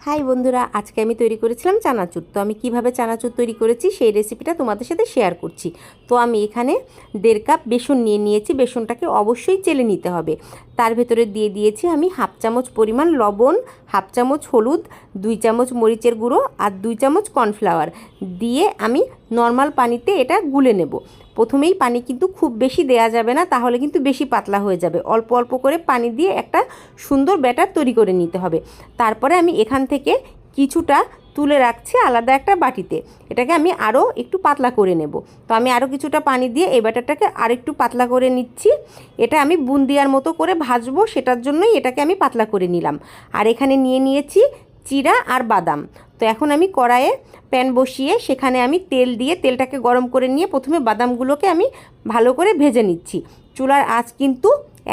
High বন্ধুরা, আজকে আমি তৈরি করেছিলাম চানাচুর। তো আমি কিভাবে চানাচুর তৈরি করেছি সেই রেসিপিটা তোমাদের সাথে শেয়ার করছি। তো আমি এখানে 1.5 কাপ বেসন নিয়ে নিয়েছি। বেসনটাকে অবশ্যই চেলে নিতে হবে। তার ভেতরে দিয়ে দিয়েছি আমি 1/2 চামচ পরিমাণ লবণ, 1/2 চামচ হলুদ, 2 চামচ মরিচের গুঁড়ো আর 2 চামচ কর্নফ্লাওয়ার দিয়ে আমি নর্মাল পানিতে এটা গুলে নেব। প্রথমেই পানি কিন্তু খুব বেশি দেয়া যাবে না, তাহলে কিন্তু বেশি পাতলা হয়ে যাবে। অল্প অল্প করে পানি দিয়ে একটা সুন্দর ব্যাটার তৈরি করে নিতে হবে। তারপরে আমি এখান থেকে কিছুটা তুলে রাখছি আলাদা একটা বাটিতে। এটাকে আমি আরও একটু পাতলা করে নেব। তো আমি আরও কিছুটা পানি দিয়ে এই ব্যাটারটাকে আর একটু পাতলা করে নিচ্ছি। এটা আমি বুন্দিয়ার মতো করে ভাজবো, সেটার জন্যই এটাকে আমি পাতলা করে নিলাম। আর এখানে নিয়ে নিয়েছি চিড়া আর বাদাম। তো এখন আমি কড়াইয়ে প্যান বসিয়ে সেখানে আমি তেল দিয়ে তেলটাকে গরম করে নিয়ে প্রথমে বাদামগুলোকে আমি ভালো করে ভেজে নিচ্ছি। চুলার আঁচ কিন্তু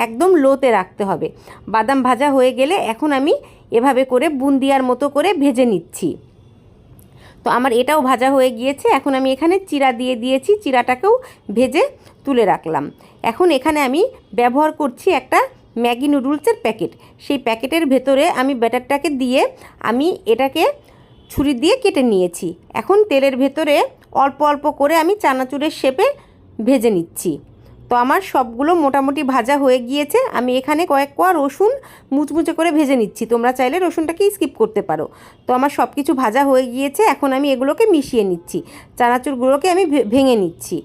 একদম লোতে রাখতে হবে। বাদাম ভাজা হয়ে গেলে এখন আমি এভাবে করে বুন্দিয়ার মতো করে ভেজে নিচ্ছি। তো আমার এটাও ভাজা হয়ে গিয়েছে। এখন আমি এখানে চিড়া দিয়ে দিয়েছি, চিড়াটাকেও ভেজে তুলে রাখলাম। এখন এখানে আমি ব্যবহার করছি একটা ম্যাগি নুডলসের প্যাকেট। সেই প্যাকেটের ভেতরে আমি ব্যাটারটাকে দিয়ে আমি এটাকে ছুরি দিয়ে কেটে নিয়েছি। এখন তেলের ভেতরে অল্প অল্প করে আমি চানাচুরের শেপে ভেজে নিচ্ছি। তো আমার সবগুলো মোটামুটি ভাজা হয়ে গিয়েছে। আমি এখানে কয়েক কোয়া রসুন মুচমুচে করে ভেজে নিচ্ছি। তোমরা চাইলে রসুনটাকে স্কিপ করতে পারো। তো আমার সব কিছু ভাজা হয়ে গিয়েছে। এখন আমি এগুলোকে মিশিয়ে নিচ্ছি, চানাচুরগুলোকে আমি ভেঙে নিচ্ছি।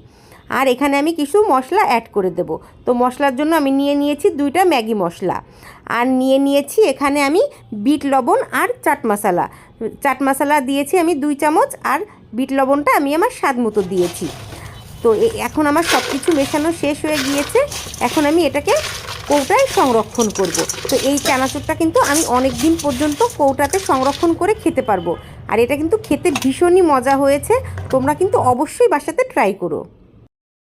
আর এখানে আমি কিছু মশলা অ্যাড করে দেব। তো মশলার জন্য আমি নিয়ে নিয়েছি 2টা ম্যাগি মশলা, আর নিয়ে নিয়েছি এখানে আমি বিট লবণ আর চাট মশলা। চাট মশলা দিয়েছি আমি 2 চামচ, আর বিট লবণটা আমি আমার স্বাদ মতো দিয়েছি। তো এখন আমার সব কিছু মেশানো শেষ হয়ে গিয়েছে। এখন আমি এটাকে কৌটায় সংরক্ষণ করব। তো এই চানাচুরটা কিন্তু আমি অনেক দিন পর্যন্ত কৌটাতে সংরক্ষণ করে খেতে পারবো। আর এটা কিন্তু খেতে ভীষণই মজা হয়েছে। তোমরা কিন্তু অবশ্যই বাসাতে ট্রাই করো।